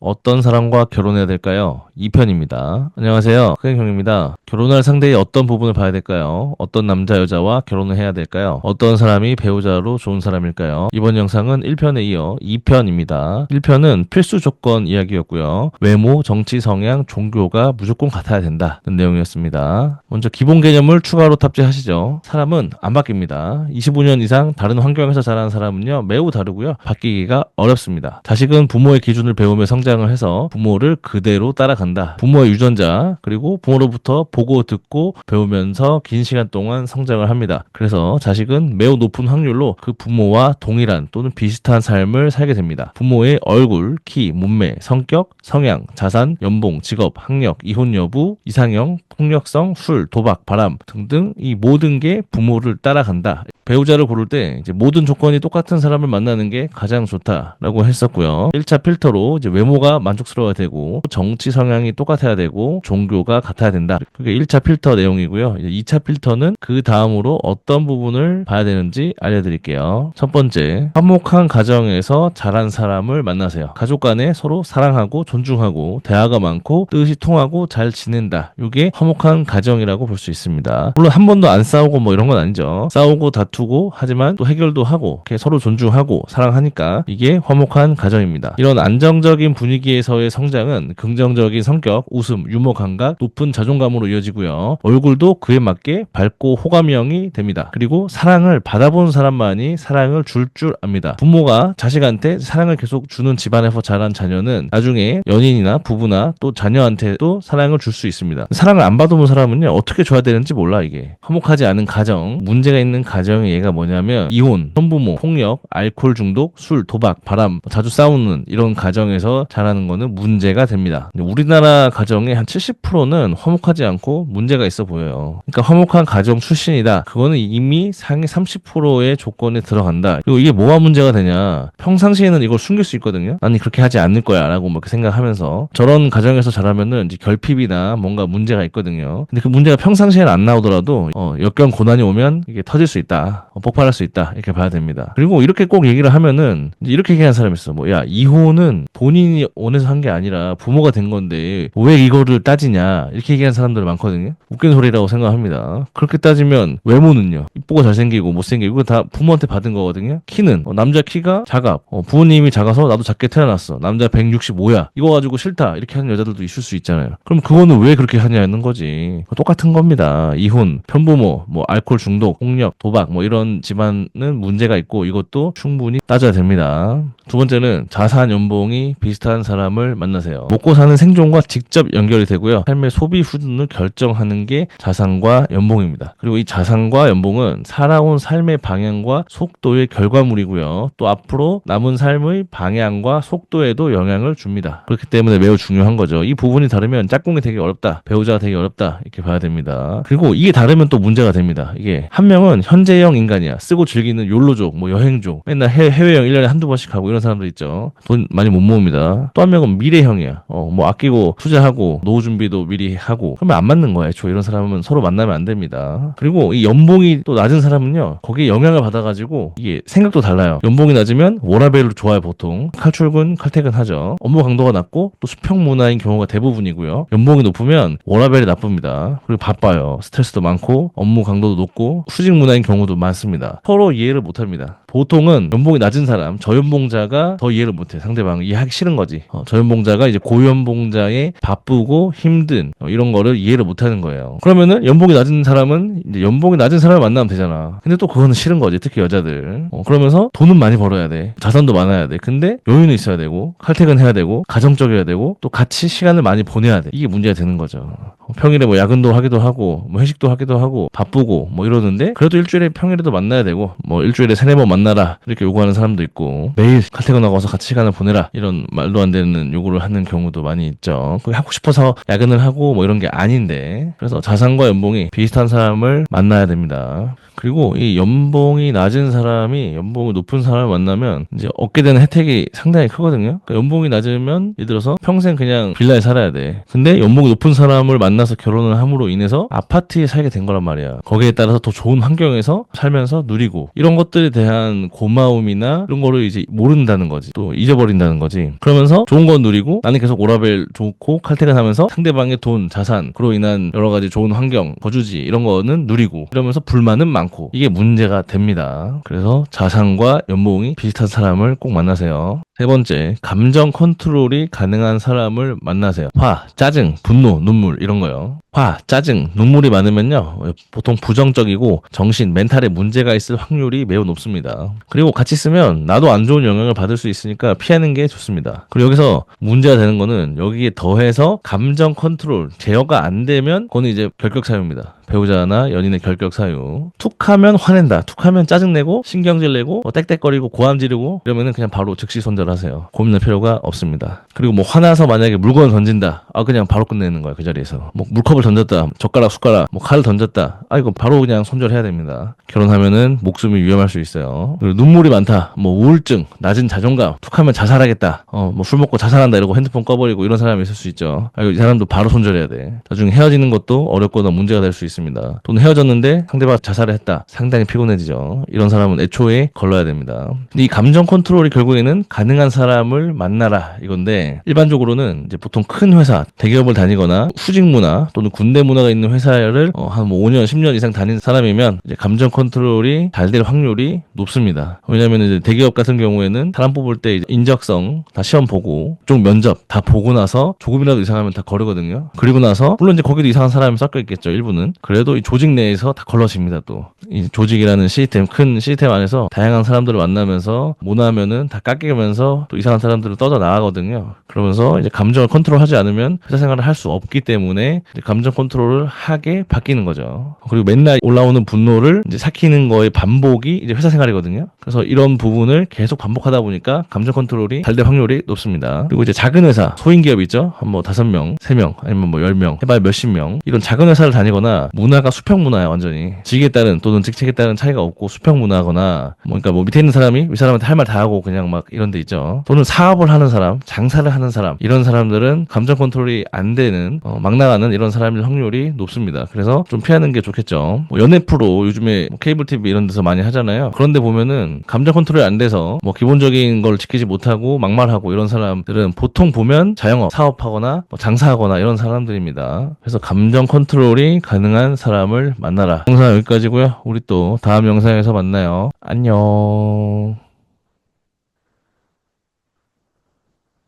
어떤 사람과 결혼해야 될까요? 2편입니다. 안녕하세요. 큰형입니다. 결혼할 상대의 어떤 부분을 봐야 될까요? 어떤 남자, 여자와 결혼을 해야 될까요? 어떤 사람이 배우자로 좋은 사람일까요? 이번 영상은 1편에 이어 2편입니다. 1편은 필수 조건 이야기였고요. 외모, 정치, 성향, 종교가 무조건 같아야 된다는 내용이었습니다. 먼저 기본 개념을 추가로 탑재하시죠. 사람은 안 바뀝니다. 25년 이상 다른 환경에서 자란 사람은요, 매우 다르고요. 바뀌기가 어렵습니다. 자식은 부모의 기준을 배우며 성장을 해서 부모를 그대로 따라간다. 부모의 유전자, 그리고 부모로부터 보고 듣고 배우면서 긴 시간 동안 성장을 합니다. 그래서 자식은 매우 높은 확률로 그 부모와 동일한 또는 비슷한 삶을 살게 됩니다. 부모의 얼굴, 키, 몸매, 성격, 성향, 자산, 연봉, 직업, 학력, 이혼 여부, 이상형, 폭력성, 술, 도박, 바람 등등 이 모든 게 부모를 따라간다. 배우자를 고를 때 이제 모든 조건이 똑같은 사람을 만나는 게 가장 좋다라고 했었고요. 1차 필터로 이제 외모가 만족스러워야 되고 정치 성향이 똑같아야 되고 종교가 같아야 된다. 그게 1차 필터 내용이고요. 이제 2차 필터는 그 다음으로 어떤 부분을 봐야 되는지 알려드릴게요. 첫 번째, 화목한 가정에서 자란 사람을 만나세요. 가족 간에 서로 사랑하고 존중하고 대화가 많고 뜻이 통하고 잘 지낸다. 이게 화목한 가정이라고 볼 수 있습니다. 물론 한 번도 안 싸우고 뭐 이런 건 아니죠. 싸우고 다투고 하지만 또 해결도 하고 이렇게 서로 존중하고 사랑하니까 이게 화목한 가정입니다. 이런 안정적인 분위기에서의 성장은 긍정적인 성격, 웃음, 유머 감각, 높은 자존감으로 이어지고요. 얼굴도 그에 맞게 밝고 호감형이 됩니다. 그리고 사랑을 받아본 사람만이 사랑을 줄 압니다. 부모가 자식한테 사랑을 계속 주는 집안에서 자란 자녀는 나중에 연인이나 부부나 또 자녀한테도 사랑을 줄 수 있습니다. 사랑을 안 받아본 사람은요, 어떻게 줘야 되는지 몰라. 이게 화목하지 않은 가정, 문제가 있는 가정의 예가 뭐냐면 이혼, 손부모, 폭력, 알코올 중독, 술, 도박, 바람, 자주 싸우는 이런 가정에서 자라는 거는 문제가 됩니다. 우리나라 가정의 한 70%는 화목하지 않고 문제가 있어 보여요. 그러니까 화목한 가정 출신이다. 그거는 이미 상위 30%의 조건에 들어간다. 그리고 이게 뭐가 문제가 되냐? 평상시에는 이걸 숨길 수 있거든요. 아니 그렇게 하지 않을 거야라고 뭐 생각하면서 저런 가정에서 자라면은 이제 결핍이나 뭔가 문제가 있거든요. 근데 그 문제가 평상시에는 안 나오더라도 역경 고난이 오면 이게 터질 수 있다. 폭발할 수 있다. 이렇게 봐야 됩니다. 그리고 이렇게 꼭 얘기를 하면은 이제 이렇게 얘기하는 사람이 있어. 뭐 야, 이혼은 본인이 원해서 한 게 아니라 부모가 된 건데 왜 이거를 따지냐. 이렇게 얘기하는 사람들 많거든요. 웃긴 소리라고 생각합니다. 그렇게 따지면 외모는요. 이쁘고 잘생기고 못생기고 이거 다 부모한테 받은 거거든요. 키는 남자 키가 작아. 부모님이 작아서 나도 작게 태어났어. 남자 165야. 이거 가지고 싫다. 이렇게 하는 여자들도 있을 수 있잖아요. 그럼 그거는 왜 그렇게 하냐는 거지. 똑같은 겁니다. 이혼, 편부모, 뭐 알코올 중독, 폭력, 도박 뭐 이런 집안은 문제가 있고 이것도 충분히 따져야 됩니다. 두 번째는 자산 연봉이 비슷한 사람을 만나세요. 먹고 사는 생존과 직접 연결이 되고요. 삶의 소비 수준을 결정하는 게 자산과 연봉입니다. 그리고 이 자산과 연봉은 살아온 삶의 방향과 속도의 결과물이고요. 또 앞으로 남은 삶의 방향과 속도에도 영향을 줍니다. 그렇기 때문에 매우 중요한 거죠. 이 부분이 다르면 짝꿍이 되게 어렵다. 배우자가 되게 어렵다. 이렇게 봐야 됩니다. 그리고 이게 다르면 또 문제가 됩니다. 이게 한 명은 현재형 인간이야. 쓰고 즐기는 욜로족, 뭐 여행족. 맨날 해외여행 1년에 한두 번씩 하고 이런 사람들 있죠. 돈 많이 못 모읍니다. 또 한 명은 미래형이야. 뭐 아끼고 투자하고 노후 준비도 미리 하고. 그러면 안 맞는 거야. 애초에 이런 사람은 서로 만나면 안 됩니다. 그리고 이 연봉이 또 낮은 사람은요. 거기에 영향을 받아가지고 이게 생각도 달라요. 연봉이 낮으면 워라밸로 좋아요. 보통 칼출근, 칼퇴근 하죠. 업무 강도가 낮고 또 수평 문화인 경우가 대부분이고요. 연봉이 높으면 워라밸이 나쁩니다. 그리고 바빠요. 스트레스도 많고 업무 강도도 높고 수직 문화인 경우도 많습니다. 서로 이해를 못합니다. 보통은 연봉이 낮은 사람, 저연봉자가 더 이해를 못해. 상대방을 이해하기 싫은 거지. 저연봉자가 이제 고연봉자의 바쁘고 힘든 이런 거를 이해를 못하는 거예요. 그러면은 연봉이 낮은 사람은 이제 연봉이 낮은 사람을 만나면 되잖아. 근데 또 그거는 싫은 거지. 특히 여자들. 그러면서 돈은 많이 벌어야 돼. 자산도 많아야 돼. 근데 여유는 있어야 되고 칼퇴근해야 되고 가정적이어야 되고 또 같이 시간을 많이 보내야 돼. 이게 문제가 되는 거죠. 평일에 뭐 야근도 하기도 하고 뭐 회식도 하기도 하고 바쁘고 뭐 이러는데 그래도 일주일에 평일에도 만나야 되고 뭐 일주일에 3-4번 만나라 이렇게 요구하는 사람도 있고 매일 칼퇴근하고 와서 같이 시간을 보내라 이런 말도 안 되는 요구를 하는 경우도 많이 있죠. 그게 하고 싶어서 야근을 하고 뭐 이런 게 아닌데 그래서 자산과 연봉이 비슷한 사람을 만나야 됩니다. 그리고 이 연봉이 낮은 사람이 연봉이 높은 사람을 만나면 이제 얻게 되는 혜택이 상당히 크거든요. 그러니까 연봉이 낮으면 예를 들어서 평생 그냥 빌라에 살아야 돼. 근데 연봉이 높은 사람을 만나서 결혼을 함으로 인해서 아파트에 살게 된 거란 말이야. 거기에 따라서 더 좋은 환경에서 살면서 누리고 이런 것들에 대한 어떠한 고마움이나 이런 거를 이제 모른다는 거지. 또 잊어버린다는 거지. 그러면서 좋은 건 누리고 나는 계속 오라벨 좋고 칼퇴근하면서 상대방의 돈, 자산, 그로 인한 여러 가지 좋은 환경, 거주지 이런 거는 누리고 이러면서 불만은 많고 이게 문제가 됩니다. 그래서 자산과 연봉이 비슷한 사람을 꼭 만나세요. 세 번째, 감정 컨트롤이 가능한 사람을 만나세요. 화, 짜증, 분노, 눈물 이런 거요. 화, 짜증, 눈물이 많으면요 보통 부정적이고 정신, 멘탈에 문제가 있을 확률이 매우 높습니다. 그리고 같이 있으면 나도 안 좋은 영향을 받을 수 있으니까 피하는 게 좋습니다. 그리고 여기서 문제가 되는 거는 여기에 더해서 감정 컨트롤 제어가 안 되면 그거는 이제 결격 사유입니다. 배우자나 연인의 결격 사유. 툭하면 화낸다. 툭하면 짜증내고 신경질 내고 떽떽거리고 고함 지르고 이러면은 그냥 바로 즉시 손절하세요. 고민할 필요가 없습니다. 그리고 뭐 화나서 만약에 물건을 던진다. 그냥 바로 끝내는 거야. 그 자리에서. 뭐 물컵을 던졌다. 젓가락, 숟가락, 뭐 칼을 던졌다. 이거 바로 그냥 손절해야 됩니다. 결혼하면은 목숨이 위험할 수 있어요. 그리고 눈물이 많다. 뭐 우울증, 낮은 자존감, 툭하면 자살하겠다. 뭐 술 먹고 자살한다 이러고 핸드폰 꺼버리고 이런 사람이 있을 수 있죠. 이 사람도 바로 손절해야 돼. 나중에 헤어지는 것도 어렵거나 문제가 될 수 있습니다. 또는 헤어졌는데 상대방 자살을 했다. 상당히 피곤해지죠. 이런 사람은 애초에 걸러야 됩니다. 근데 이 감정 컨트롤이 결국에는 가능한 사람을 만나라 이건데 일반적으로는 이제 보통 큰 회사, 대기업을 다니거나 후직 문화 또는 군대 문화가 있는 회사를 한 5년, 10년 이상 다닌 사람이면 이제 감정 컨트롤이 잘 될 확률이 높습니다. 왜냐하면 이제 대기업 같은 경우에는 사람 뽑을 때 이제 인적성 다 시험 보고 쪽 면접 다 보고 나서 조금이라도 이상하면 다 거르거든요. 그리고 나서 물론 이제 거기도 이상한 사람이 섞여 있겠죠. 일부는. 그래도 이 조직 내에서 다 걸러집니다. 또 이 조직이라는 시스템, 큰 시스템 안에서 다양한 사람들을 만나면서 모나면은 다 깎이면서 또 이상한 사람들을 떠져 나가거든요. 그러면서 이제 감정을 컨트롤하지 않으면 회사 생활을 할 수 없기 때문에 이제 감정 컨트롤을 하게 바뀌는 거죠. 그리고 맨날 올라오는 분노를 이제 삭히는 거의 반복이 이제 회사 생활이거든요. 그래서 이런 부분을 계속 반복하다 보니까 감정 컨트롤이 잘 될 확률이 높습니다. 그리고 이제 작은 회사, 소인 기업 있죠? 한 뭐 5명, 3명, 아니면 뭐 10명, 해봐야 몇십 명. 이런 작은 회사를 다니거나 문화가 수평 문화야, 완전히. 직에 따른 또는 직책에 따른 차이가 없고 수평 문화거나 그러니까 뭐 밑에 있는 사람이 위 사람한테 할 말 다 하고 그냥 막 이런 데 있죠. 또는 사업을 하는 사람, 장사를 하는 사람, 이런 사람들은 감정 컨트롤이 안 되는 막 나가는 이런 사람일 확률이 높습니다. 그래서 좀 피하는 게 좋겠죠. 뭐 연애 프로 요즘에 뭐 케이블 TV 이런 데서 많이 하잖아요. 그런데 보면은 감정 컨트롤이 안 돼서 뭐 기본적인 걸 지키지 못하고 막말하고 이런 사람들은 보통 보면 자영업, 사업하거나 뭐 장사하거나 이런 사람들입니다. 그래서 감정 컨트롤이 가능한 사람을 만나라. 영상 여기까지고요. 우리 또 다음 영상에서 만나요. 안녕.